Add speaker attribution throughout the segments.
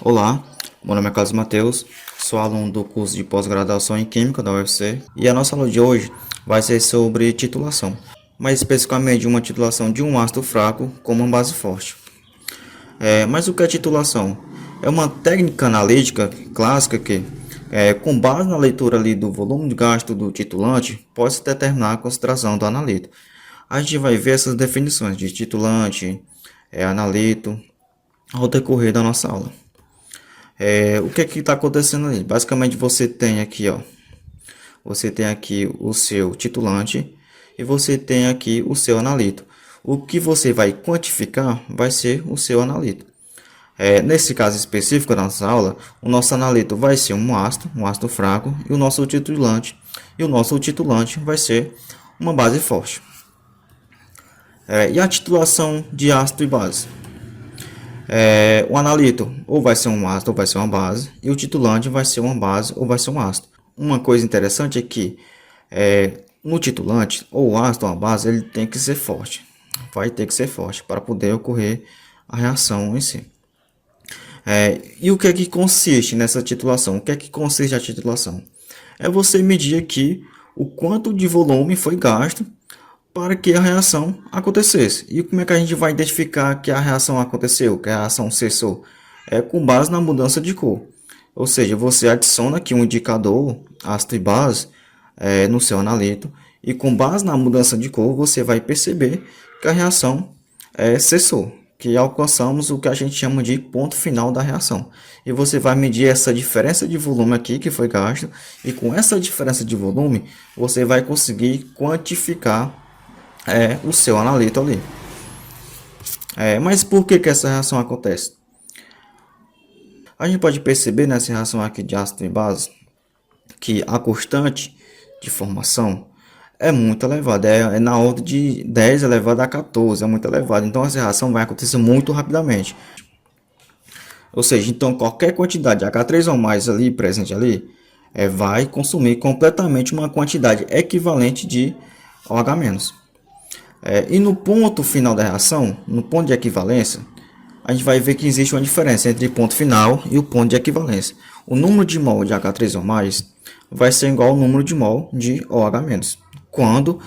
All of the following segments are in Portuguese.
Speaker 1: Olá, meu nome é Carlos Mateus, sou aluno do curso de pós-graduação em Química da UFC e a nossa aula de hoje vai ser sobre titulação, mais especificamente uma titulação de um ácido fraco com uma base forte. Mas o que é titulação? É uma técnica analítica clássica que, com base na leitura ali do volume de gasto do titulante, pode-se determinar a concentração do analito. A gente vai ver essas definições de titulante, analito, ao decorrer da nossa aula. O que é que está acontecendo ali? Basicamente você tem aqui, ó, você tem aqui o seu titulante e você tem aqui o seu analito. O que você vai quantificar vai ser o seu analito. Nesse caso específico da nossa aula, o nosso analito vai ser um ácido fraco, e o nosso titulante vai ser uma base forte. E a titulação de ácido e base? O analito ou vai ser um ácido ou vai ser uma base, e o titulante vai ser uma base ou vai ser um ácido. Uma coisa interessante é que no titulante, ou o ácido ou a base, ele tem que ser forte. Vai ter que ser forte para poder ocorrer a reação em si. E o que é que consiste nessa titulação? O que é que consiste a titulação? É você medir aqui o quanto de volume foi gasto para que a reação acontecesse. E como é que a gente vai identificar que a reação aconteceu, que a reação cessou? É com base na mudança de cor. Ou seja, você adiciona aqui um indicador, ácido e base, no seu analito, e com base na mudança de cor, você vai perceber que a reação cessou, que alcançamos o que a gente chama de ponto final da reação. E você vai medir essa diferença de volume aqui que foi gasto, e com essa diferença de volume, você vai conseguir quantificar o seu analito ali. Mas por que essa reação acontece? A gente pode perceber nessa reação aqui de ácido e base que a constante de formação é muito elevada, é na ordem de 10 elevado a 14, é muito elevada. Então essa reação vai acontecer muito rapidamente. Ou seja, então qualquer quantidade de H3 ou mais ali presente ali vai consumir completamente uma quantidade equivalente de OH-. E no ponto final da reação, no ponto de equivalência, a gente vai ver que existe uma diferença entre o ponto final e o ponto de equivalência. O número de mol de H3 ou mais vai ser igual ao número de mol de OH-, quando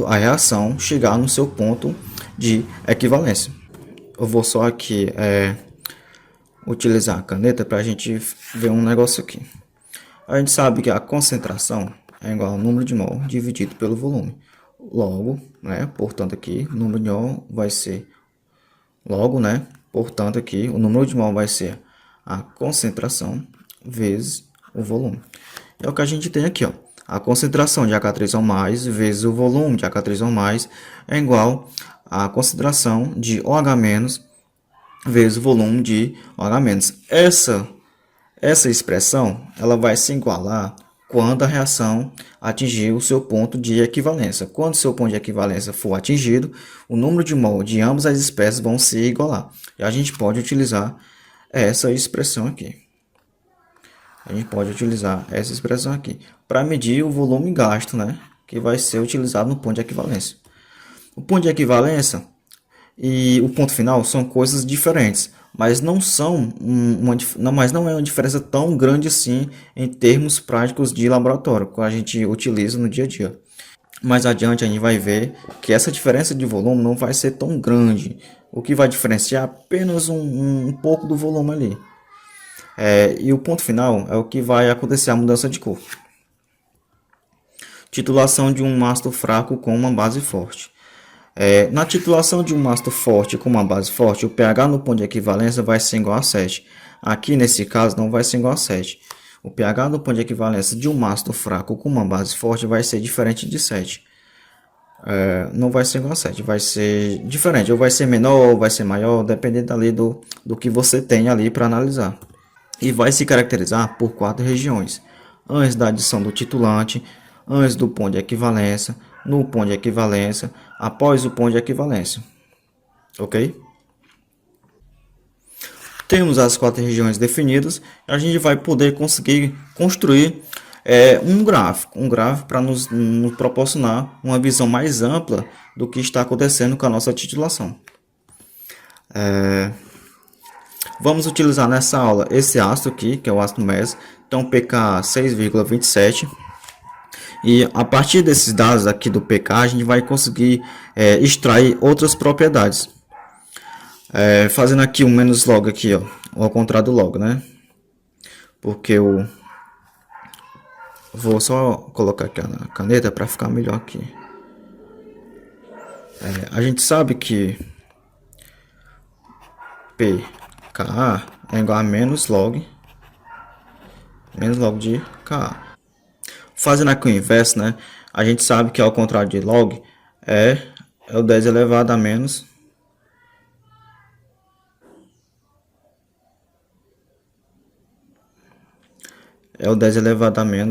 Speaker 1: a reação chegar no seu ponto de equivalência. Eu vou só aqui utilizar a caneta para a gente ver um negócio aqui. A gente sabe que a concentração é igual ao número de mol dividido pelo volume. Logo, portanto aqui, o número de mol vai ser portanto aqui, o número de mol vai ser a concentração vezes o volume. É o que a gente tem aqui, ó. A concentração de H3 ou mais vezes o volume de H3 ou mais é igual à concentração de OH- vezes o volume de OH-. Essa expressão ela vai se igualar quando a reação atingir o seu ponto de equivalência. Quando o seu ponto de equivalência for atingido, o número de mol de ambas as espécies vão se igualar. E a gente pode utilizar essa expressão aqui. Para medir o volume gasto, que vai ser utilizado no ponto de equivalência. O ponto de equivalência e o ponto final são coisas diferentes, mas não é uma diferença tão grande assim em termos práticos de laboratório que a gente utiliza no dia a dia. Mais adiante a gente vai ver que essa diferença de volume não vai ser tão grande. O que vai diferenciar apenas um pouco do volume ali. E o ponto final é o que vai acontecer a mudança de cor. Titulação de um ácido fraco com uma base forte. Na titulação de um ácido forte com uma base forte, o pH no ponto de equivalência vai ser igual a 7. Aqui, nesse caso, não vai ser igual a 7. O pH no ponto de equivalência de um ácido fraco com uma base forte vai ser diferente de 7. Não vai ser igual a 7, vai ser diferente. Ou vai ser menor ou vai ser maior, dependendo ali do que você tem ali para analisar. E vai se caracterizar por 4 regiões. Antes da adição do titulante, antes do ponto de equivalência, no ponto de equivalência, após o ponto de equivalência. Ok? Temos as 4 regiões definidas, a gente vai poder conseguir construir um gráfico para nos proporcionar uma visão mais ampla do que está acontecendo com a nossa titulação. Vamos utilizar nessa aula esse ácido aqui, que é o ácido MES, então pK 6,27. E a partir desses dados aqui do pK, a gente vai conseguir extrair outras propriedades. Fazendo aqui um menos log aqui, ó, ao contrário do log, né? Porque eu vou só colocar aqui na caneta para ficar melhor aqui. A gente sabe que pKa é igual a menos log de Ka. Fazendo aqui o inverso, né? A gente sabe que ao contrário de log é o 10 elevado a menos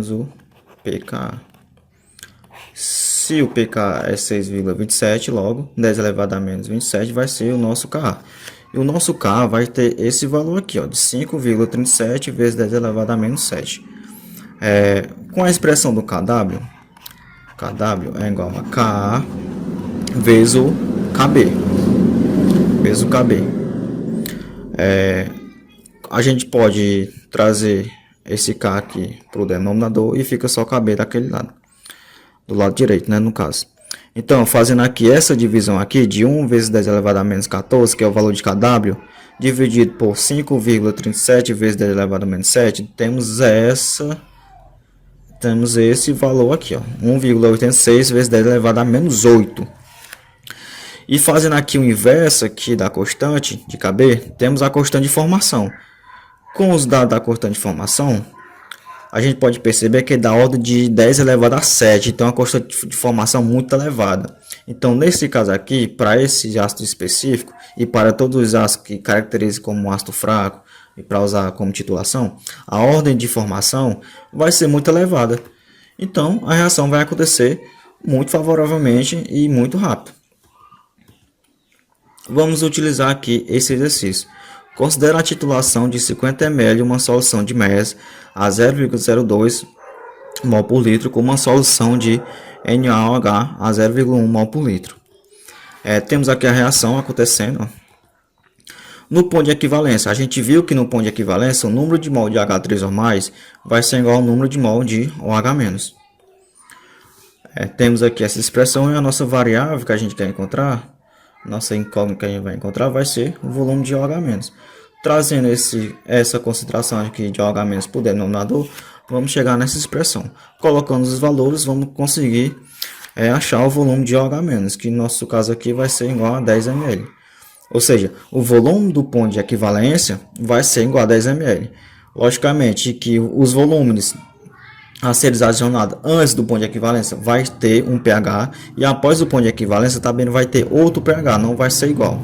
Speaker 1: o pKa. Se o pK é 6,27, logo 10 elevado a menos 27 vai ser o nosso Ka. E o nosso Ka vai ter esse valor aqui, ó, de 5,37 vezes 10 elevado a menos 7. Com a expressão do Kw é igual a Ka vezes o Kb. A gente pode trazer esse K aqui para o denominador e fica só Kb daquele lado, do lado direito, né, no caso. Então, fazendo aqui essa divisão aqui de 1 vezes 10 elevado a menos 14, que é o valor de Kw, dividido por 5,37 vezes 10 elevado a menos 7, temos esse valor aqui, ó, 1,86 vezes 10 elevado a menos 8. E fazendo aqui o inverso aqui da constante de Kb, temos a constante de formação. Com os dados da constante de formação, a gente pode perceber que é da ordem de 10 elevado a 7, então a constante de formação muito elevada. Então, nesse caso aqui, para esse ácido específico e para todos os ácidos que caracterizam como um ácido fraco e para usar como titulação, a ordem de formação vai ser muito elevada. Então, a reação vai acontecer muito favoravelmente e muito rápido. Vamos utilizar aqui esse exercício. Considera a titulação de 50 ml uma solução de MES a 0,02 mol por litro com uma solução de NaOH a 0,1 mol por litro. Temos aqui a reação acontecendo. No ponto de equivalência, a gente viu que no ponto de equivalência o número de mol de H3 ou mais vai ser igual ao número de mol de OH-. Temos aqui essa expressão e a nossa variável que a gente quer encontrar, nossa incógnita que a gente vai encontrar vai ser o volume de OH-. Trazendo essa concentração aqui de OH- por denominador, vamos chegar nessa expressão. Colocando os valores, vamos conseguir achar o volume de OH-, que no nosso caso aqui vai ser igual a 10 ml. Ou seja, o volume do ponto de equivalência vai ser igual a 10 ml. Logicamente que os volumes a ser adicionado antes do ponto de equivalência vai ter um pH e após o ponto de equivalência também vai ter outro pH, não vai ser igual.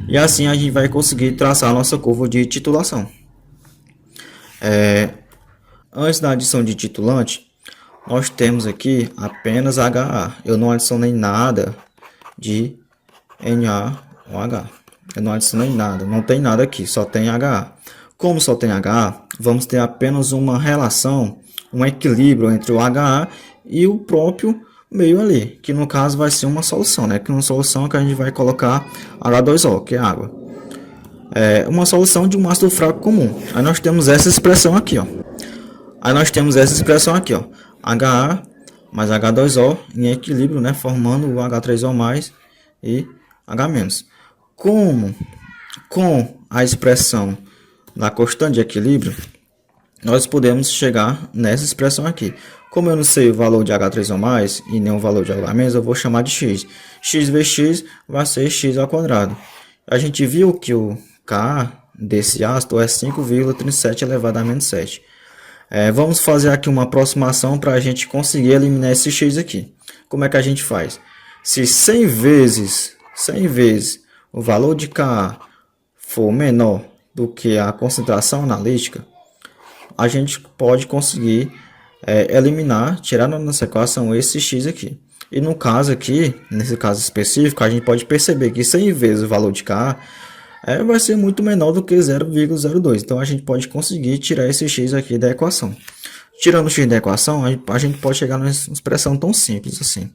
Speaker 1: E assim a gente vai conseguir traçar a nossa curva de titulação. Antes da adição de titulante, nós temos aqui apenas HA. Eu não adicionei nada de NaOH. Eu não adicionei nada, não tem nada aqui, só tem HA. Como só tem HA, vamos ter apenas uma relação, um equilíbrio entre o HA e o próprio meio ali, que no caso vai ser uma solução, né? Que uma solução que a gente vai colocar H2O, que é água. Uma solução de um ácido fraco comum. Aí nós temos essa expressão aqui, ó. HA mais H2O em equilíbrio, né? Formando o H3O+, e H-. Com a expressão da constante de equilíbrio, nós podemos chegar nessa expressão aqui. Como eu não sei o valor de H3O+, e nem o valor de OH-, eu vou chamar de x. X vezes x vai ser x ao quadrado. A gente viu que o Ka desse ácido é 5,37 elevado a menos 7. Vamos fazer aqui uma aproximação para a gente conseguir eliminar esse x aqui. Como é que a gente faz? Se 100 vezes o valor de Ka for menor do que a concentração analítica, a gente pode conseguir eliminar, tirar da nossa equação esse x aqui. E no caso aqui, nesse caso específico, a gente pode perceber que 100 vezes o valor de Ka vai ser muito menor do que 0,02. Então a gente pode conseguir tirar esse x aqui da equação. Tirando o x da equação, a gente pode chegar numa expressão tão simples assim.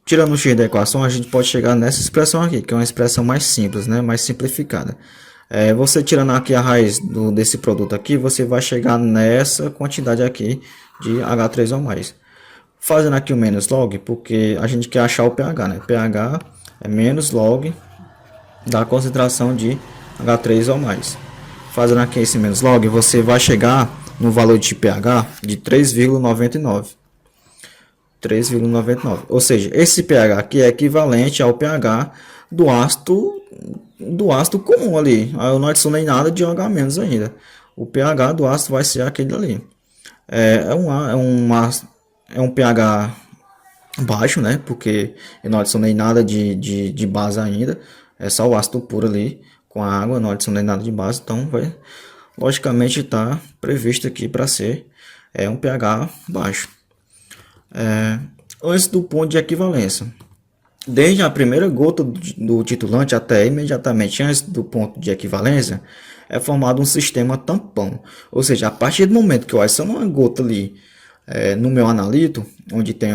Speaker 1: tirando o x da equação, a gente pode chegar nessa expressão aqui, que é uma expressão mais simples, né? Mais simplificada. Você tirando aqui a raiz desse produto aqui, você vai chegar nessa quantidade aqui de H3 ou mais. Fazendo aqui o menos log, porque a gente quer achar o pH, né? pH é menos log da concentração de H3 ou mais. Fazendo aqui esse menos log, você vai chegar no valor de pH de 3,99. 3,99. Ou seja, esse pH aqui é equivalente ao pH do ácido comum ali. Eu não adicionei nada de OH- ainda. O pH do ácido vai ser aquele ali. É um pH baixo, né? Porque eu não adicionei nada de base ainda. É só o ácido puro ali com a água. Não adicionei nada de base. Então vai, logicamente, está previsto aqui para ser um pH baixo. Antes do ponto de equivalência. Desde a primeira gota do titulante até imediatamente antes do ponto de equivalência, é formado um sistema tampão. Ou seja, a partir do momento que eu adiciono uma gota ali no meu analito, onde tem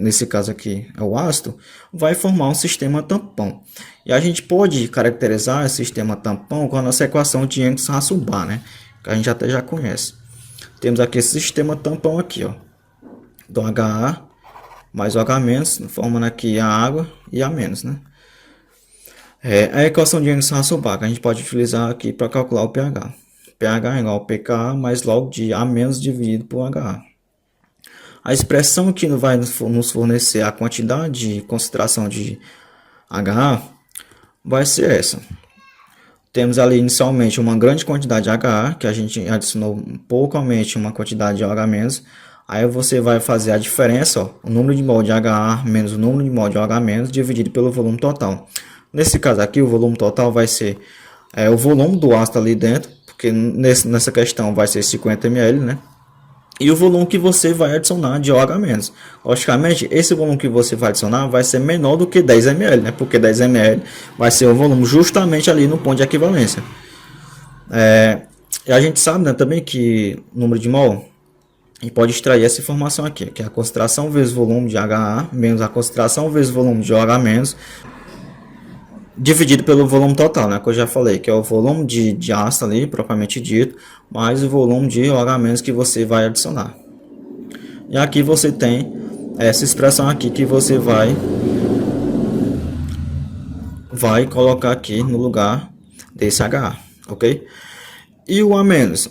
Speaker 1: nesse caso aqui é o ácido, vai formar um sistema tampão. E a gente pode caracterizar esse sistema tampão com a nossa equação de Jenkins-Rasselbar, né? Que a gente até já conhece. Temos aqui esse sistema tampão aqui, ó, do HA mais OH-, formando aqui a água e a menos, né? A equação de Jenkins-Rasselbar que a gente pode utilizar aqui para calcular o pH. pH é igual ao pKa mais log de A- dividido por HA. A expressão que vai nos fornecer a quantidade de concentração de HA vai ser essa. Temos ali inicialmente uma grande quantidade de HA, que a gente adicionou poucamente uma quantidade de OH-. Aí você vai fazer a diferença, ó, o número de mol de HA menos o número de mol de OH- dividido pelo volume total. Nesse caso aqui, o volume total vai ser o volume do ácido ali dentro, porque nessa questão vai ser 50 ml, né? E o volume que você vai adicionar de OH-. Logicamente, esse volume que você vai adicionar vai ser menor do que 10 ml, né? Porque 10 ml vai ser o volume justamente ali no ponto de equivalência. E a gente sabe, né, também que o número de mol, a gente pode extrair essa informação aqui, que é a concentração vezes volume de HA menos a concentração vezes volume de OH- dividido pelo volume total, né? Que eu já falei, que é o volume de ácido ali, propriamente dito, mais o volume de OH- que você vai adicionar. E aqui você tem essa expressão aqui que você vai colocar aqui no lugar desse HA, ok? E o A-,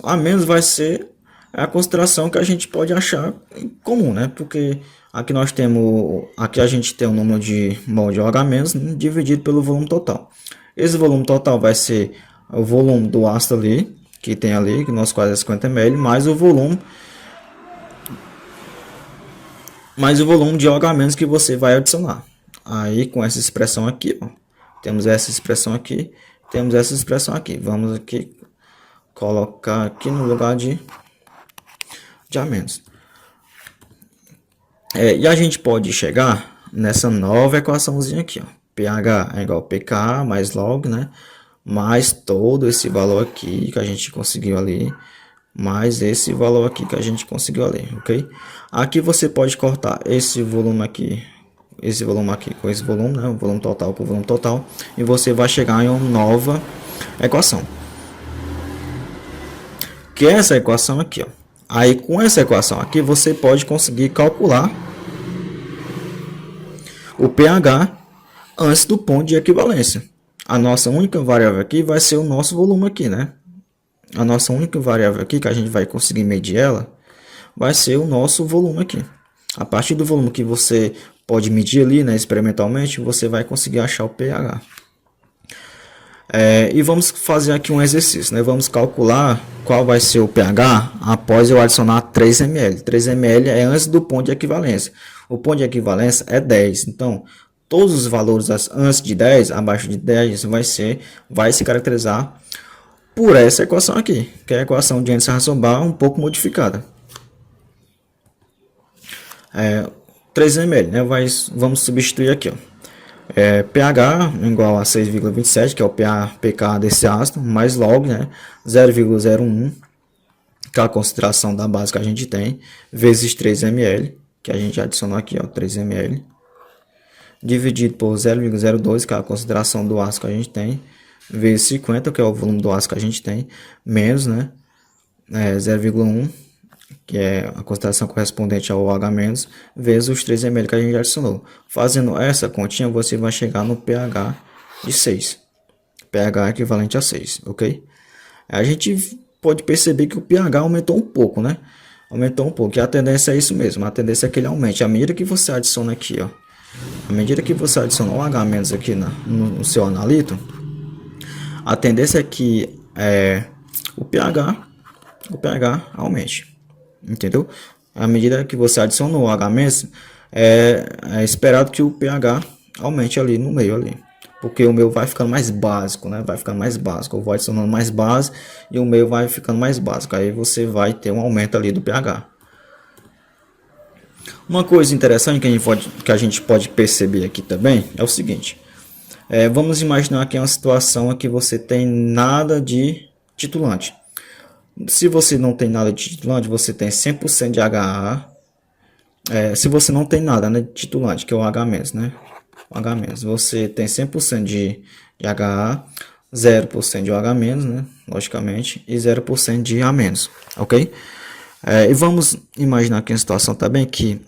Speaker 1: A- vai ser a concentração que a gente pode achar em comum, né? Porque aqui a gente tem o número de mol de OH- dividido pelo volume total. Esse volume total vai ser o volume do ácido ali, que tem ali, que nós quase 50 ml, mais o volume de OH- que você vai adicionar. Aí com essa expressão aqui, ó, temos essa expressão aqui, temos essa expressão aqui. Vamos aqui colocar aqui no lugar de A-. E a gente pode chegar nessa nova equaçãozinha aqui, ó. pH é igual a pKa mais log, né? Mais todo esse valor aqui que a gente conseguiu ali, mais esse valor aqui que a gente conseguiu ali, ok? Aqui você pode cortar esse volume aqui com esse volume, né? O volume total com o volume total, e você vai chegar em uma nova equação, que é essa equação aqui, ó. Aí com essa equação aqui você pode conseguir calcular o pH antes do ponto de equivalência. A nossa única variável aqui vai ser o nosso volume aqui, né? A nossa única variável aqui que a gente vai conseguir medir ela vai ser o nosso volume aqui. A partir do volume que você pode medir ali, né, experimentalmente, você vai conseguir achar o pH. E vamos fazer aqui um exercício, né? Vamos calcular qual vai ser o pH após eu adicionar 3 ml. 3 ml é antes do ponto de equivalência. O ponto de equivalência é 10. Então, todos os valores antes de 10, abaixo de 10, vai se caracterizar por essa equação aqui, que é a equação de Jenkins-Rasselbar um pouco modificada. 3 ml, né? Vamos substituir aqui, ó. pH igual a 6,27, que é o pK desse ácido, mais log, né, 0,01, que é a concentração da base que a gente tem, vezes 3 ml, que a gente adicionou aqui, ó, 3 ml. dividido por 0,02, que é a concentração do ácido que a gente tem, vezes 50, que é o volume do ácido que a gente tem, menos, né, 0,1, que é a concentração correspondente ao OH-, vezes os 3 ml que a gente adicionou. Fazendo essa continha, você vai chegar no pH de 6. pH equivalente a 6, ok? A gente pode perceber que o pH aumentou um pouco, né? Aumentou um pouco, e a tendência é isso mesmo, a tendência é que ele aumente. À medida que você adiciona aqui, ó, à medida que você adiciona o OH- aqui no seu analito, a tendência é que o pH aumente, entendeu? À medida que você adiciona o OH-, é esperado que o pH aumente ali no meio ali. Porque o meu vai ficando mais básico, né? Vai ficando mais básico. Eu vou adicionando mais base e o meu vai ficando mais básico. Aí você vai ter um aumento ali do pH. Uma coisa interessante que a gente pode perceber aqui também é o seguinte. Vamos imaginar que é uma situação que você tem nada de titulante. Se você não tem nada de titulante, você tem 100% de HA. Se você não tem nada, né, de titulante, que é o H-, né? H-, você tem 100% de HA, 0% de OH-, né? Logicamente, e 0% de A-, ok? E vamos imaginar aqui uma situação também que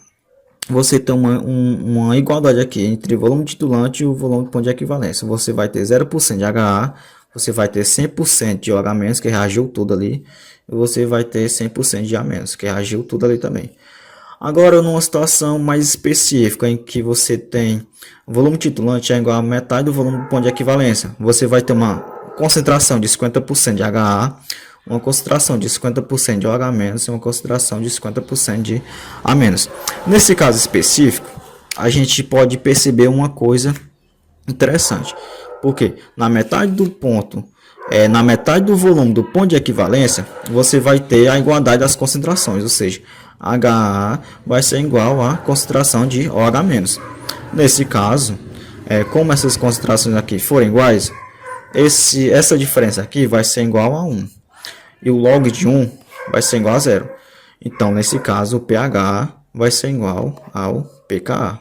Speaker 1: você tem uma igualdade aqui entre o volume titulante e o volume de ponto de equivalência. Você vai ter 0% de HA, você vai ter 100% de OH-, que reagiu tudo ali, e você vai ter 100% de A-, que reagiu tudo ali também. Agora, numa situação mais específica, em que você tem o volume titulante é igual a metade do volume do ponto de equivalência, você vai ter uma concentração de 50% de HA, uma concentração de 50% de OH- e uma concentração de 50% de A-. Nesse caso específico, a gente pode perceber uma coisa interessante, porque na metade do ponto, na metade do volume do ponto de equivalência, você vai ter a igualdade das concentrações, ou seja, HA vai ser igual à concentração de OH-. Nesse caso, como essas concentrações aqui forem iguais, essa diferença aqui vai ser igual a 1. E o log de 1 vai ser igual a 0. Então, nesse caso, o pH vai ser igual ao pKa.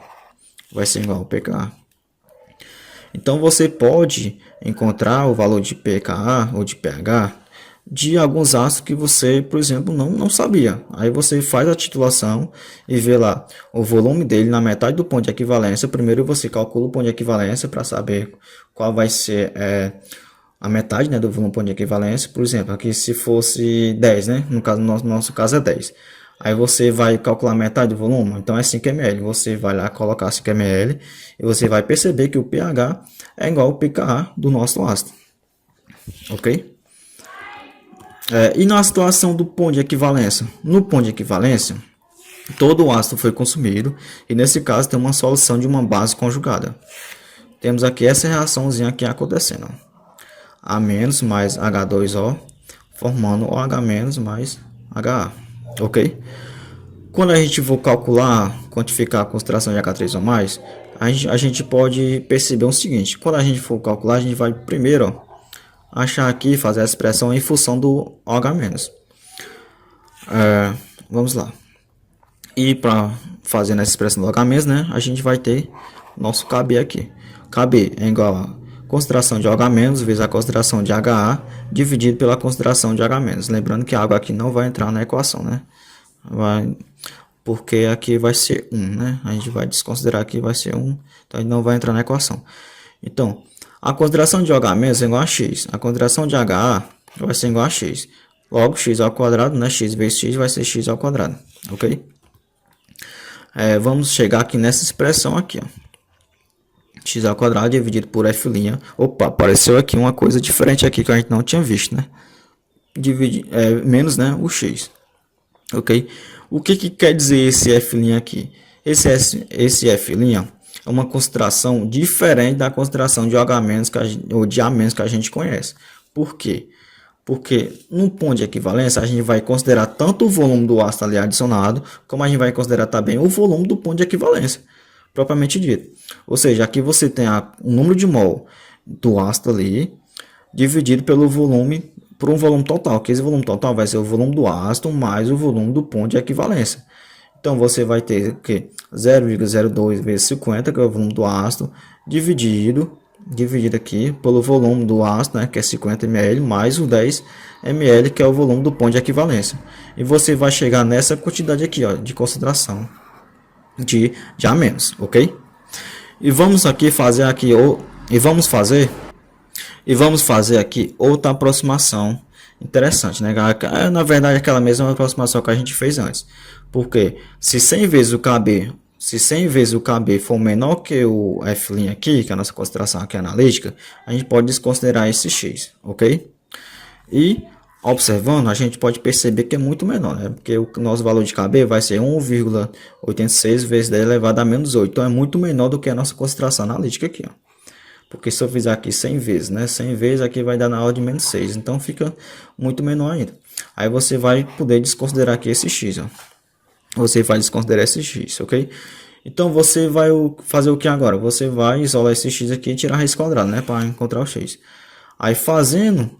Speaker 1: Vai ser igual ao pKa. Então, você pode encontrar o valor de pKa ou de pH de alguns ácidos que você, por exemplo, não sabia. Aí você faz a titulação e vê lá o volume dele na metade do ponto de equivalência. Primeiro você calcula o ponto de equivalência para saber qual vai ser a metade, né, do volume do ponto de equivalência. Por exemplo, aqui se fosse 10, né? No nosso caso é 10. Aí você vai calcular metade do volume, então é 5 ml. Você vai lá colocar 5 ml e você vai perceber que o pH é igual ao pKa do nosso ácido. Ok? E na situação do ponto de equivalência? No ponto de equivalência, todo o ácido foi consumido e nesse caso tem uma solução de uma base conjugada. Temos aqui essa reaçãozinha aqui acontecendo. A- mais H2O formando OH- mais HA. Ok? Quando a gente for calcular, quantificar a concentração de H3O+, a gente pode perceber o seguinte. Quando a gente for calcular, a gente vai primeiro achar aqui, fazer a expressão em função do OH-. Vamos lá. E para fazer essa expressão do OH-, né, a gente vai ter nosso Kb aqui. Kb é igual a concentração de OH- vezes a concentração de HA dividido pela concentração de H-. Lembrando que a água aqui não vai entrar na equação, né? Porque aqui vai ser 1, né? A gente vai desconsiderar que vai ser 1, então ele não vai entrar na equação. Então, a concentração de OH- é igual a x. A concentração de HA vai ser igual a x. Logo, x ao quadrado, né? X vezes x vai ser x ao quadrado. Ok? Vamos chegar aqui nessa expressão aqui, ó. X ao quadrado dividido por f'. Opa, apareceu aqui uma coisa diferente aqui que a gente não tinha visto, né? Menos, né, o x. Ok? O que quer dizer esse f' aqui? Esse f' é uma concentração diferente da concentração de OH- ou de A- que a gente conhece. Por quê? Porque no ponto de equivalência a gente vai considerar tanto o volume do ácido ali adicionado, como a gente vai considerar também o volume do ponto de equivalência, propriamente dito. Ou seja, aqui você tem o número de mol do ácido ali, dividido pelo volume, por um volume total, que esse volume total vai ser o volume do ácido mais o volume do ponto de equivalência. Então você vai ter o que? 0,02 vezes 50, que é o volume do ácido, dividido aqui pelo volume do ácido, né, que é 50 ml, mais o 10 ml, que é o volume do ponto de equivalência. E você vai chegar nessa quantidade aqui, ó, de concentração de A menos, ok? E vamos aqui fazer aqui e vamos fazer aqui outra aproximação interessante, né? Na verdade, aquela mesma aproximação que a gente fez antes. Porque se 100 vezes o KB for menor que o F' aqui, que é a nossa consideração aqui analítica, a gente pode desconsiderar esse x, ok? E observando, a gente pode perceber que é muito menor, né? Porque o nosso valor de KB vai ser 1,86 vezes 10 elevado a menos 8. Então é muito menor do que a nossa consideração analítica aqui, ó. Porque se eu fizer aqui 100 vezes, né? 100 vezes aqui vai dar na ordem de menos 6. Então fica muito menor ainda. Aí você vai poder desconsiderar aqui esse x, ó. Você vai desconsiderar esse x, ok? Então você vai fazer o que agora? Você vai isolar esse x aqui e tirar a raiz quadrada, né? Para encontrar o x. Aí fazendo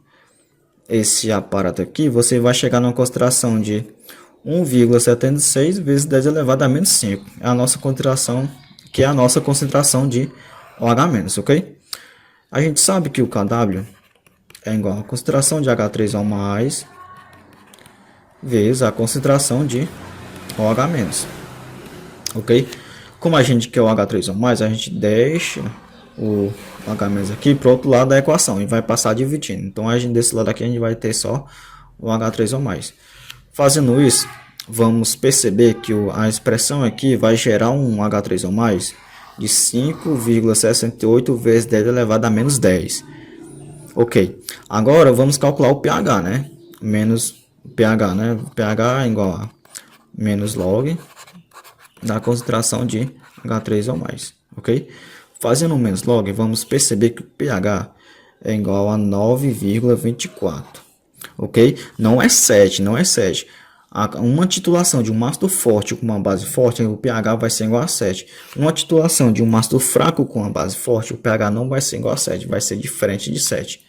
Speaker 1: esse aparato aqui, você vai chegar numa concentração de 1,76 vezes 10 elevado a menos 5. É a nossa concentração, que é a nossa concentração de OH-, ok? A gente sabe que o Kw é igual a concentração de H3O+, vezes a concentração de OH-, ok? Como a gente quer o H3O+, a gente deixa o H- aqui para o outro lado da equação e vai passar dividindo. Então, desse lado aqui a gente vai ter só o H3O+. Fazendo isso, vamos perceber que a expressão aqui vai gerar um H3O+, de 5,68 vezes 10 elevado a menos 10. Ok. Agora vamos calcular o pH, né? Menos pH, né? pH é igual a menos log da concentração de H3O+, ok? Fazendo um menos log, vamos perceber que o pH é igual a 9,24, ok? Não é 7, não é 7. Uma titulação de um ácido forte com uma base forte, o pH vai ser igual a 7. Uma titulação de um ácido fraco com uma base forte, o pH não vai ser igual a 7, vai ser diferente de 7.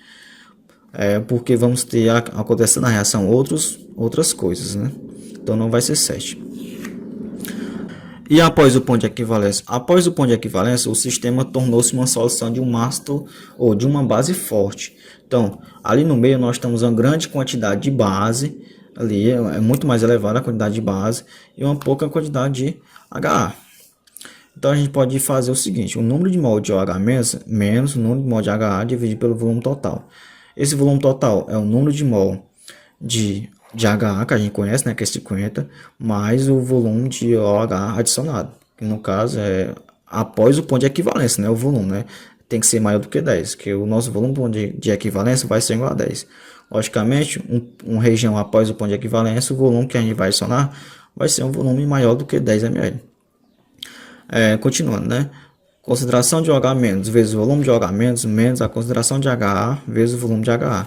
Speaker 1: Porque vamos ter acontecendo na reação outras coisas, né? Então não vai ser 7. E após o ponto de equivalência? Após o ponto de equivalência, o sistema tornou-se uma solução de um ácido ou de uma base forte. Então, ali no meio nós temos uma grande quantidade de base, ali é muito mais elevada a quantidade de base e uma pouca quantidade de HA. Então a gente pode fazer o seguinte: o número de mol de OH menos o número de mol de HA dividido pelo volume total. Esse volume total é o número de mol de HA, que a gente conhece, né, que é 50, mais o volume de OH adicionado, que no caso é após o ponto de equivalência, né, o volume, né, tem que ser maior do que 10, que o nosso volume de equivalência vai ser igual a 10. Logicamente, uma região após o ponto de equivalência, o volume que a gente vai adicionar vai ser um volume maior do que 10 ml. Continuando, né? Concentração de OH menos vezes o volume de OH menos a concentração de HA vezes o volume de HA.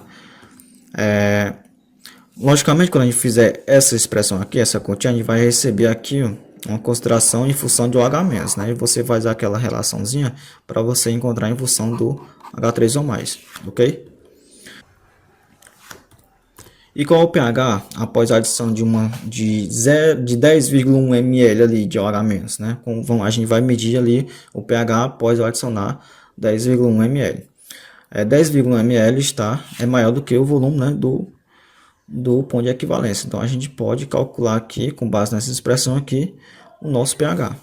Speaker 1: Logicamente, quando a gente fizer essa expressão aqui, essa continha, a gente vai receber aqui uma concentração em função de OH-, né? E você vai usar aquela relaçãozinha para você encontrar em função do H3O+, ok? E qual é o pH após a adição de 10,1 ml ali de OH-, né? A gente vai medir ali o pH após adicionar 10,1 ml. 10,1 ml é maior do que o volume, né, do ponto de equivalência. Então a gente pode calcular aqui, com base nessa expressão aqui, o nosso pH.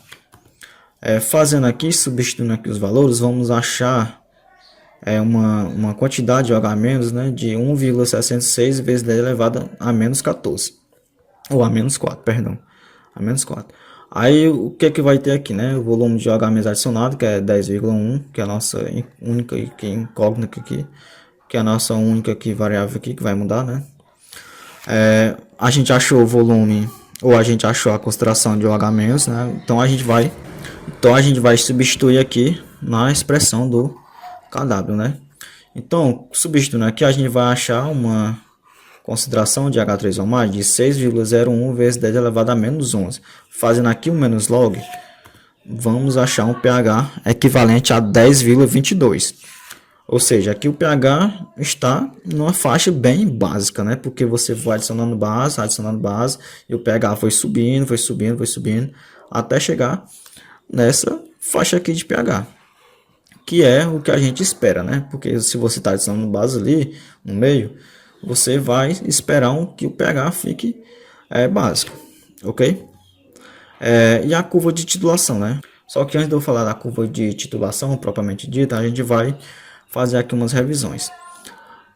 Speaker 1: Fazendo aqui, substituindo aqui os valores, vamos achar uma quantidade de OH-, né, de 1,66 vezes 10 elevado a menos 14. Ou a menos 4, perdão. A menos 4. Aí o que vai ter aqui, né? O volume de OH- adicionado, que é 10,1, que é a nossa única incógnita aqui, que é a nossa única variável aqui que vai mudar, né? A gente achou o volume, ou a gente achou a concentração de OH-, né? Então a gente vai substituir aqui na expressão do KW, né? Então, substituindo aqui, a gente vai achar uma concentração de H3O+ de 6,01 vezes 10 elevado a menos 11. Fazendo aqui o menos log, vamos achar um pH equivalente a 10,22. Ou seja, aqui o pH está numa faixa bem básica, né? Porque você vai adicionando base, e o pH foi subindo, foi subindo, foi subindo, até chegar nessa faixa aqui de pH, que é o que a gente espera, né? Porque se você está adicionando base ali no meio, você vai esperar que o pH fique básico, ok? E a curva de titulação, né? Só que antes de eu falar da curva de titulação propriamente dita, a gente vai fazer aqui umas revisões.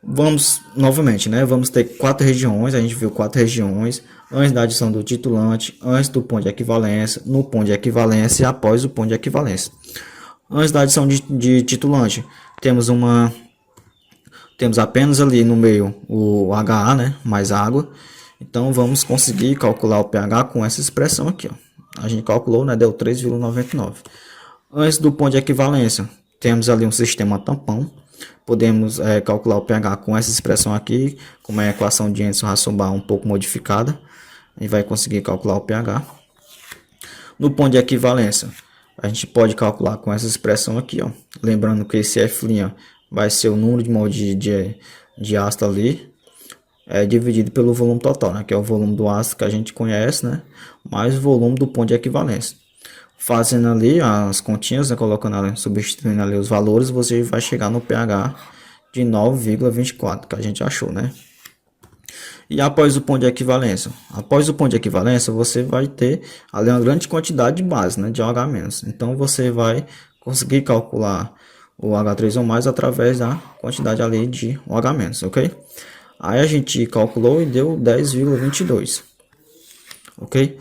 Speaker 1: Vamos novamente, né? Vamos ter 4 regiões. A gente viu 4 regiões antes da adição do titulante, antes do ponto de equivalência, no ponto de equivalência e após o ponto de equivalência. Antes da adição de titulante, temos apenas ali no meio o HA, né? Mais água. Então vamos conseguir calcular o pH com essa expressão aqui, ó. A gente calculou, né? Deu 3,99. Antes do ponto de equivalência, temos ali um sistema tampão. Podemos calcular o pH com essa expressão aqui, como é a equação de Anderson-Hasselbalch um pouco modificada. A gente vai conseguir calcular o pH. No ponto de equivalência, a gente pode calcular com essa expressão aqui, ó. Lembrando que esse F' vai ser o número de mol de ácido ali, dividido pelo volume total, né? Que é o volume do ácido que a gente conhece, né? Mais o volume do ponto de equivalência. Fazendo ali as continhas, né? Colocando ali, substituindo ali os valores, você vai chegar no pH de 9,24, que a gente achou, né? E após o ponto de equivalência? Após o ponto de equivalência, você vai ter ali uma grande quantidade de base, né, de OH-. Então, você vai conseguir calcular o H3 ou mais através da quantidade ali de OH-, ok? Aí a gente calculou e deu 10,22, ok?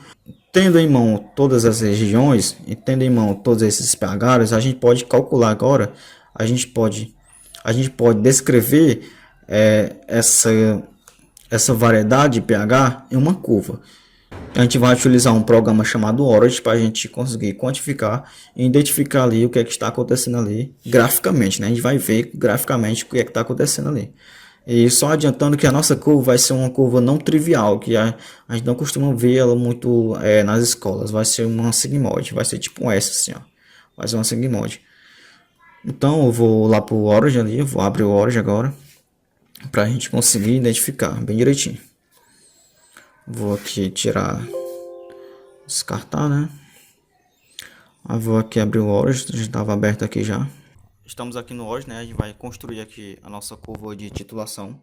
Speaker 1: Tendo em mão todas as regiões e tendo em mão todos esses pHs, a gente pode calcular agora, a gente pode descrever essa variedade de pH em uma curva. A gente vai utilizar um programa chamado Origin para a gente conseguir quantificar e identificar ali o que é que está acontecendo ali graficamente, né? A gente vai ver graficamente o que é que está acontecendo ali. E só adiantando que a nossa curva vai ser uma curva não trivial, que a gente não costuma ver ela muito nas escolas. Vai ser uma sigmoide, vai ser tipo um S assim, ó. Vai ser uma sigmoide. Então eu vou lá para o Origin ali, eu vou abrir o Origin agora, para a gente conseguir identificar bem direitinho. Vou aqui tirar, descartar, né? Eu vou aqui abrir o Origin, a gente estava aberto aqui já. Estamos aqui no Origin, né? A gente vai construir aqui a nossa curva de titulação,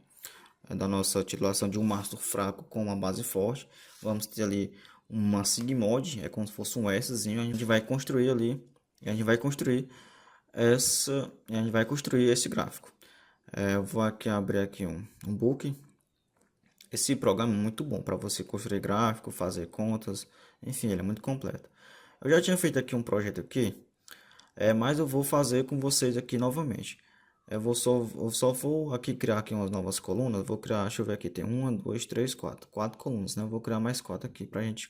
Speaker 1: da nossa titulação de um mastro fraco com uma base forte. Vamos ter ali uma sigmoide, é como se fosse um Szinho. A gente vai construir ali, e a gente vai construir esse gráfico. Eu vou aqui abrir aqui um book. Esse programa é muito bom para você construir gráfico, fazer contas, enfim, ele é muito completo. Eu já tinha feito aqui um projeto aqui, mas eu vou fazer com vocês aqui novamente. Eu só vou aqui criar aqui umas novas colunas. Vou criar, deixa eu ver aqui, tem uma, duas, três, quatro colunas, né? Eu vou criar mais 4 aqui para a gente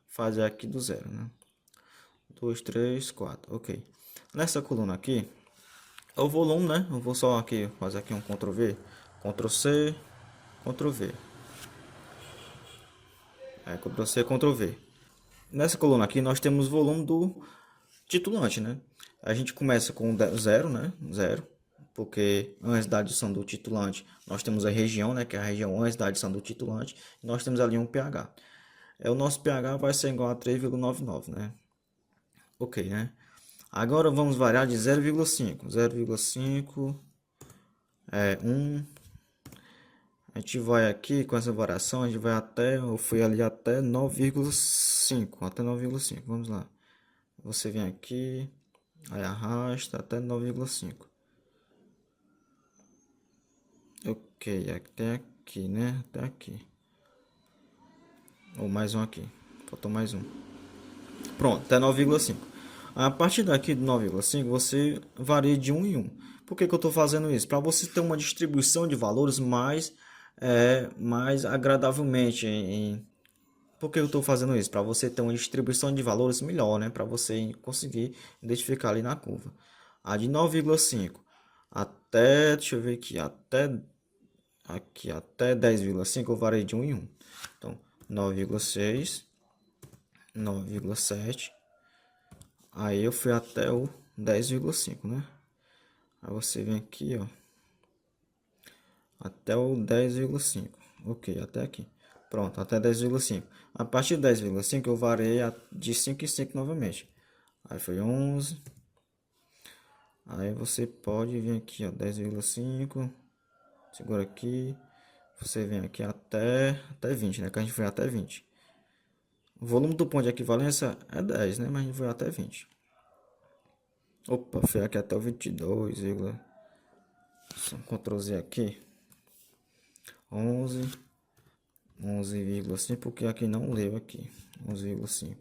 Speaker 1: fazer aqui do zero, né? 2, 3, 4, ok. Nessa coluna aqui, é o volume, né? Eu vou só aqui fazer aqui um Ctrl V, Ctrl C, Ctrl V. Ctrl C, Ctrl V. Nessa coluna aqui nós temos o volume do titulante, né? A gente começa com 0, né? 0, porque antes da adição do titulante nós temos a região, né? Que é a região antes da adição do titulante. E nós temos ali um pH. O nosso pH vai ser igual a 3,99, né? Ok, né? Agora vamos variar de 0,5. 0,5 1. A gente vai aqui com essa variação, a gente vai até, eu fui ali até 9,5, até 9,5, vamos lá. Você vem aqui, aí arrasta até 9,5. Ok, até aqui, né? Até aqui. Ou mais um aqui, faltou mais um. Pronto, até 9,5. A partir daqui do 9,5 você varia de 1 em 1. Por que que eu estou fazendo isso? Para você ter uma distribuição de valores mais agradavelmente. Por que eu estou fazendo isso? Para você ter uma distribuição de valores melhor, né? Para você conseguir identificar ali na curva. A de 9,5 até, deixa eu ver até 10,5 eu varei de 1 em 1. Então, 9,6, 9,7. Aí eu fui até o 10,5, né? Aí você vem aqui, ó, até o 10,5. Ok, até aqui. Pronto, até 10,5. A partir de 10,5 eu varei de 5 em 5 novamente. Aí foi 11. Aí você pode vir aqui, ó, 10,5. Segura aqui. Você vem aqui até 20, né? Que a gente foi até 20. O volume do ponto de equivalência é 10, né? Mas a gente foi até 20. Opa, foi aqui até o 22, só Ctrl Z aqui. 11. 11,5, porque aqui não leu aqui. 11,5.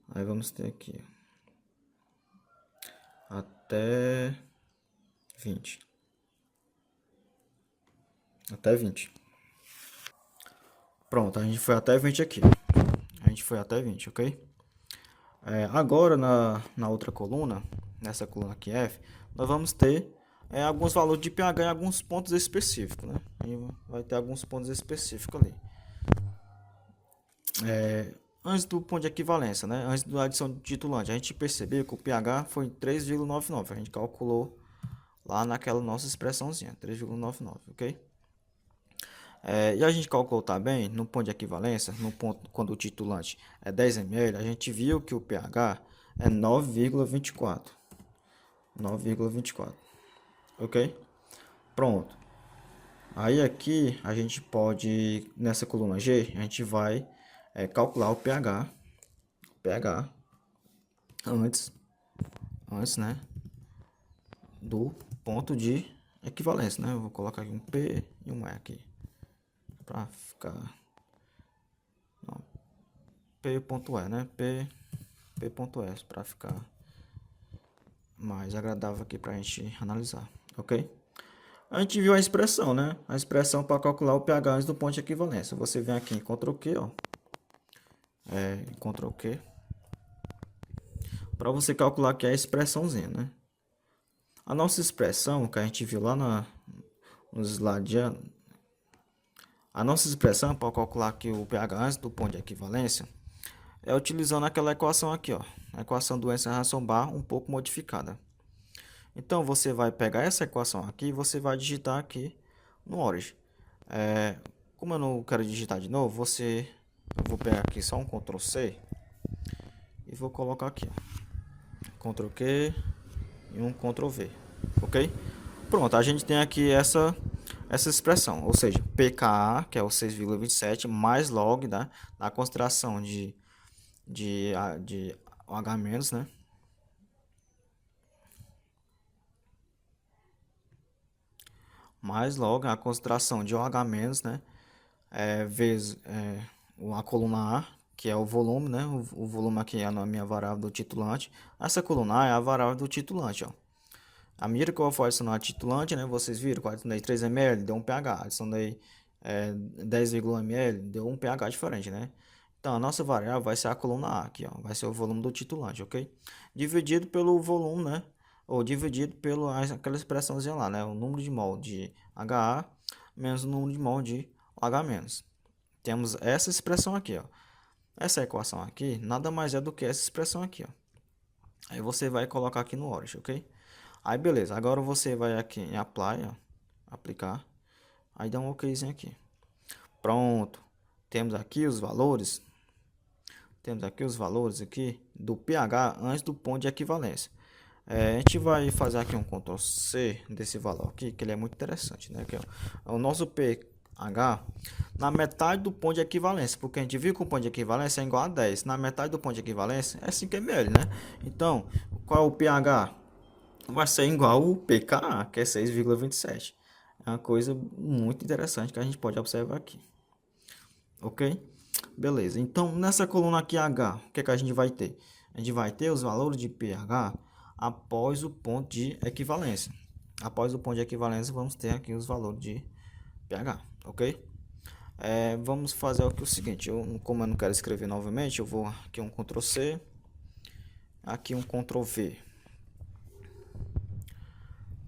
Speaker 1: Aí vamos ter aqui, ó, até 20. Até 20. Pronto, a gente foi até 20 aqui. A gente foi até 20, ok? Agora na outra coluna, nessa coluna aqui F, nós vamos ter alguns valores de pH em alguns pontos específicos, né? Aí vai ter alguns pontos específicos ali. Antes do ponto de equivalência, né? Antes da adição de titulante, a gente percebeu que o pH foi 3,99. A gente calculou lá naquela nossa expressãozinha, 3,99, ok? E a gente calculou também, no ponto de equivalência, no ponto quando o titulante é 10 ml, a gente viu que o pH é 9,24. 9,24, ok? Pronto. Aí aqui a gente pode, nessa coluna G, a gente vai calcular o pH antes, né, do ponto de equivalência, né? Eu vou colocar aqui um P e um E aqui para ficar P.E, né? P.E para ficar mais agradável aqui para a gente analisar, ok? A gente viu a expressão, né? A expressão para calcular o pH antes do ponto de equivalência. Você vem aqui em Ctrl Q, ó. Ctrl Q. Para você calcular aqui a expressãozinha, né? A nossa expressão que a gente viu lá no slide, a nossa expressão para calcular aqui o pH antes do ponto de equivalência é utilizando aquela equação aqui, ó. A equação do Essen-Rasson-Bar um pouco modificada. Então, você vai pegar essa equação aqui e você vai digitar aqui no Origin. Como eu não quero digitar de novo, eu vou pegar aqui só um Ctrl C e vou colocar aqui, ó, Ctrl Q e um Ctrl V, ok? Pronto, a gente tem aqui essa expressão, ou seja, pKa, que é o 6,27, mais log, né, na concentração de OH-, né? Mais log a concentração de OH-, né? Vezes a coluna A, que é o volume, né? O volume aqui é a minha variável do titulante. Essa coluna A é a variável do titulante, ó. À medida que eu for adicionar titulante, né? Vocês viram que eu adicionei 3 ml, deu um pH. Adicionei 10 ml, deu um pH diferente, né? Então, a nossa variável vai ser a coluna A aqui, ó. Vai ser o volume do titulante, ok? Dividido pelo volume, né? Ou dividido pela aquela expressãozinha lá, né? O número de mol de HA menos o número de mol de OH-. Temos essa expressão aqui, ó. Essa equação aqui nada mais é do que essa expressão aqui, ó. Aí você vai colocar aqui no Origin, ok? Aí beleza, agora você vai aqui em Apply, ó, aplicar. Aí dá um OKzinho aqui. Pronto. Temos aqui os valores. Temos aqui os valores aqui do pH antes do ponto de equivalência. A gente vai fazer aqui um Ctrl C desse valor aqui, que ele é muito interessante, né? Que é o nosso pH na metade do ponto de equivalência, porque a gente viu que o ponto de equivalência é igual a 10. Na metade do ponto de equivalência é 5 ml, né? Então, qual é o pH? Vai ser igual ao pKa, que é 6,27. É uma coisa muito interessante que a gente pode observar aqui. Ok? Beleza. Então, nessa coluna aqui H, o que é que a gente vai ter? A gente vai ter os valores de pH após o ponto de equivalência. Após o ponto de equivalência, vamos ter aqui os valores de pH, ok? Vamos fazer aqui o seguinte, como eu não quero escrever novamente, eu vou aqui um Ctrl C, aqui um Ctrl V.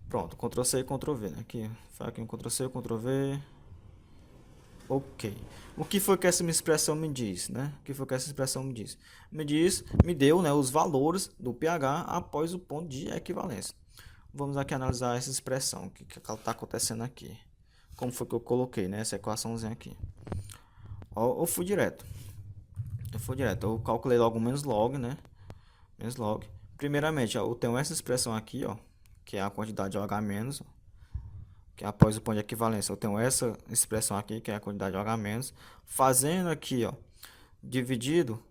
Speaker 1: Pronto, Ctrl C e Ctrl V, né? Aqui um Ctrl C, Ctrl V. Ok. O que foi que essa minha expressão me diz, né? O que foi que essa expressão me diz? Me deu, né, os valores do pH após o ponto de equivalência. Vamos aqui analisar essa expressão, o que está acontecendo aqui. Como foi que eu coloquei, né, essa equaçãozinha aqui. Ó, eu fui direto. Eu calculei logo o menos log, né? Menos log. Primeiramente, ó, eu tenho essa expressão aqui, ó, que é a quantidade de OH menos, que é após o ponto de equivalência. Eu tenho essa expressão aqui, que é a quantidade de OH menos, fazendo aqui, ó, dividido,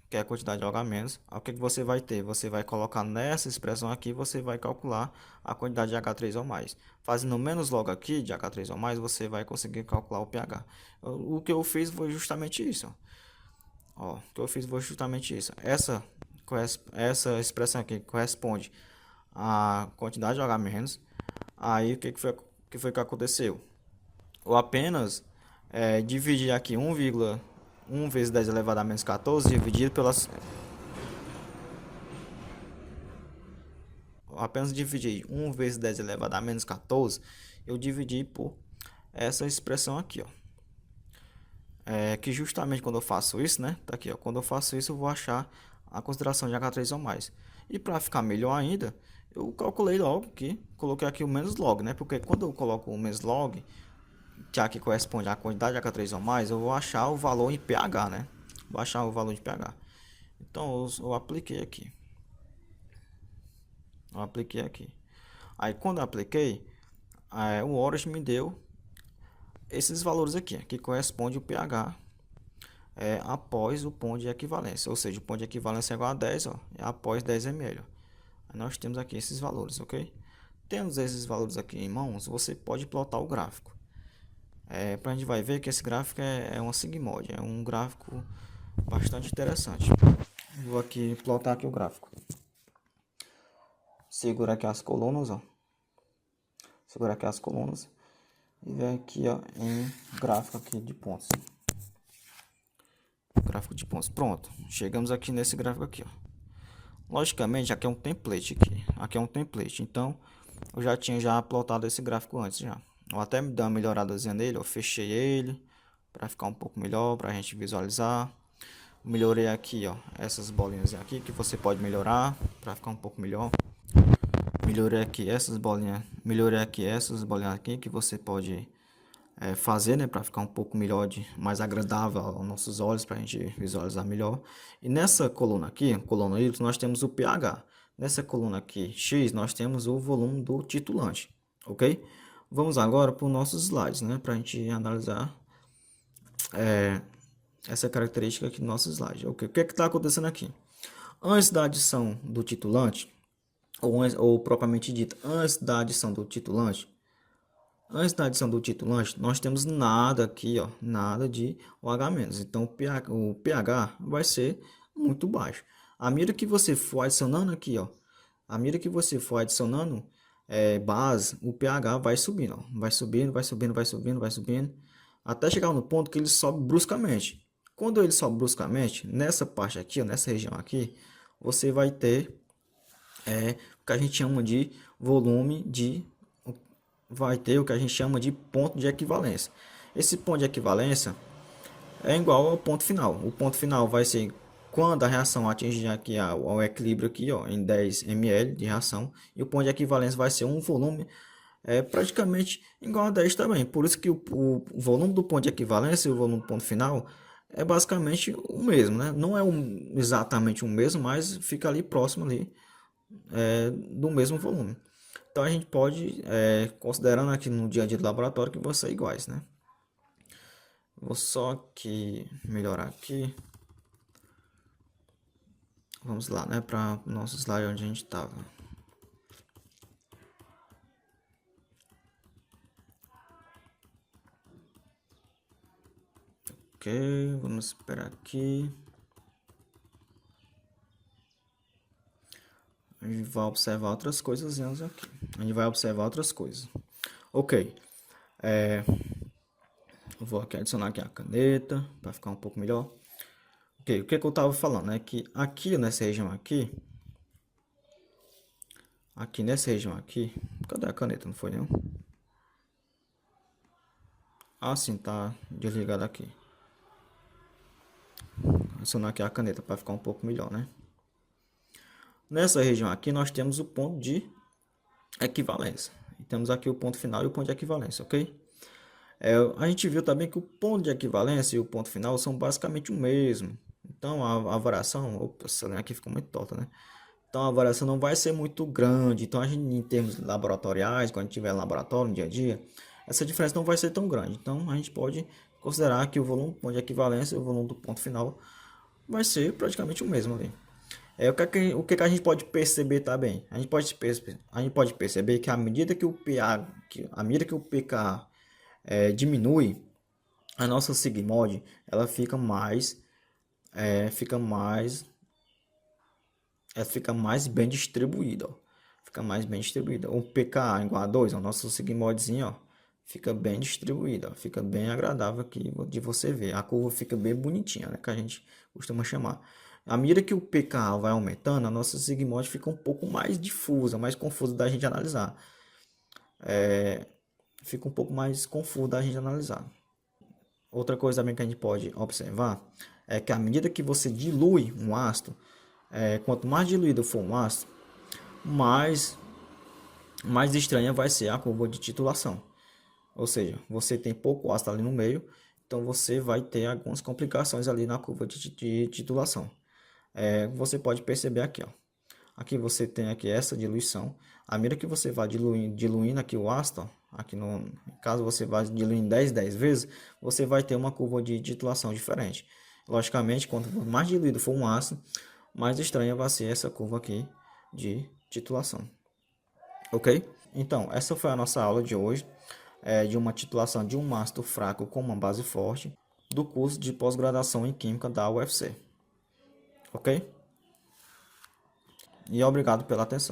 Speaker 1: que é a quantidade de OH menos. O que você vai ter? Você vai colocar nessa expressão aqui, você vai calcular a quantidade de H3 ou mais. Fazendo menos log aqui de H3 ou mais, você vai conseguir calcular o pH. O que eu fiz foi justamente isso. Ó, o que eu fiz foi justamente isso. Essa expressão aqui corresponde à quantidade de OH-. Aí o que foi que aconteceu? Eu apenas dividi aqui 1,1 vezes 10 elevado a menos 14 dividido pelas... Eu apenas dividi 1 vezes 10 elevado a menos 14, eu dividi por essa expressão aqui, ó. Que justamente quando eu faço isso, né? Tá aqui, ó. Quando eu faço isso, eu vou achar a consideração de H3 ou mais. E para ficar melhor ainda, eu calculei logo aqui, coloquei aqui o menos log, né? Porque quando eu coloco o menos log, que aqui corresponde à quantidade de H3 ou mais, eu vou achar o valor em pH, né? Vou achar o valor de pH. Então eu apliquei aqui. Eu apliquei aqui. Aí quando eu apliquei, o Origin me deu esses valores aqui, que corresponde ao pH após o ponto de equivalência, ou seja, o ponto de equivalência é igual a 10, ó, é após 10 ml. Aí nós temos aqui esses valores, ok? Tendo esses valores aqui em mãos, você pode plotar o gráfico. Para a gente vai ver que esse gráfico é uma sigmoide, é um gráfico bastante interessante. Vou aqui plotar aqui o gráfico. Segura aqui as colunas, ó. Segura aqui as colunas e vem aqui, ó, em gráfico aqui de pontos. Gráfico de pontos. Pronto. Chegamos aqui nesse gráfico aqui, ó. Logicamente, aqui é um template aqui. Aqui é um template. Então, eu já tinha plotado esse gráfico antes já. Eu até me dei uma melhoradazinha nele, eu fechei ele para ficar um pouco melhor, para a gente visualizar. Melhorei aqui, ó, essas bolinhas aqui que você pode melhorar para ficar um pouco melhor. Melhorei aqui essas bolinhas aqui que você pode fazer, né, para ficar um pouco melhor, mais agradável aos nossos olhos, para a gente visualizar melhor. E nessa coluna aqui, coluna Y, nós temos o pH. Nessa coluna aqui, X, nós temos o volume do titulante, ok? Vamos agora para os nossos slides, né, para a gente analisar essa característica aqui do nosso slide. Okay. O que está acontecendo aqui? Antes da adição do titulante, ou propriamente dito, antes da adição do titulante, nós temos nada aqui, ó, nada de OH-. Então, o pH vai ser muito baixo. À medida que você for adicionando aqui, ó, à medida que você for adicionando base, o pH vai subindo, ó, vai subindo, até chegar no ponto que ele sobe bruscamente. Quando ele sobe bruscamente, nessa parte aqui, ó, nessa região aqui, você vai ter o que a gente chama de volume de... vai ter o que a gente chama de ponto de equivalência. Esse ponto de equivalência é igual ao ponto final. O ponto final vai ser quando a reação atingir aqui ao equilíbrio aqui, ó, em 10 ml de reação, e o ponto de equivalência vai ser um volume praticamente igual a 10 também. Por isso que o volume do ponto de equivalência e o volume do ponto final é basicamente o mesmo, né? Não é exatamente o mesmo, mas fica ali próximo ali do mesmo volume. Então a gente pode, considerando aqui no dia a dia do laboratório, que vão ser iguais, né? Vou só que melhorar aqui. Vamos lá, né? Para o nosso slide onde a gente estava. Ok, vamos esperar aqui. A gente vai observar outras coisas aqui. A gente vai observar outras coisas. Ok. Eu vou aqui adicionar aqui a caneta para ficar um pouco melhor. Ok, o que eu estava falando é que aqui nessa região aqui, cadê a caneta? Não foi não? Ah, sim, tá desligado aqui. Adicionar aqui a caneta para ficar um pouco melhor, né? Nessa região aqui nós temos o ponto de equivalência. E temos aqui o ponto final e o ponto de equivalência, ok? A gente viu também que o ponto de equivalência e o ponto final são basicamente o mesmo. Então a variação, opa, essa linha aqui ficou muito torta, né? Então a variação não vai ser muito grande. Então a gente, em termos laboratoriais, quando a gente tiver laboratório no dia a dia, essa diferença não vai ser tão grande. Então a gente pode considerar que o volume do ponto de equivalência e o volume do ponto final vai ser praticamente o mesmo ali. O que a gente pode perceber também? A gente pode perceber que à medida que o pKa diminui, a nossa sigmod ela fica mais bem distribuída, ó. Fica mais bem distribuída. O pKa igual a 2, o nosso sigmodzinho, ó, fica bem distribuída, ó, fica bem agradável aqui de você ver. A curva fica bem bonitinha, né, que a gente costuma chamar. À medida que o pKa vai aumentando, a nossa sigmod fica um pouco mais difusa, mais confusa da gente analisar. Fica um pouco mais confuso da gente analisar. Outra coisa também que a gente pode observar é que à medida que você dilui um ácido, quanto mais diluído for um ácido, mais estranha vai ser a curva de titulação. Ou seja, você tem pouco ácido ali no meio, então você vai ter algumas complicações ali na curva de titulação. Você pode perceber aqui, ó. Aqui você tem aqui essa diluição. À medida que você vai diluindo aqui o ácido, ó, aqui no caso você vai diluindo 10 vezes, você vai ter uma curva de titulação diferente. Logicamente, quanto mais diluído for um ácido, mais estranha vai ser essa curva aqui de titulação. Ok? Então, essa foi a nossa aula de hoje, de uma titulação de um ácido fraco com uma base forte, do curso de pós-graduação em Química da UFC. Ok? E obrigado pela atenção.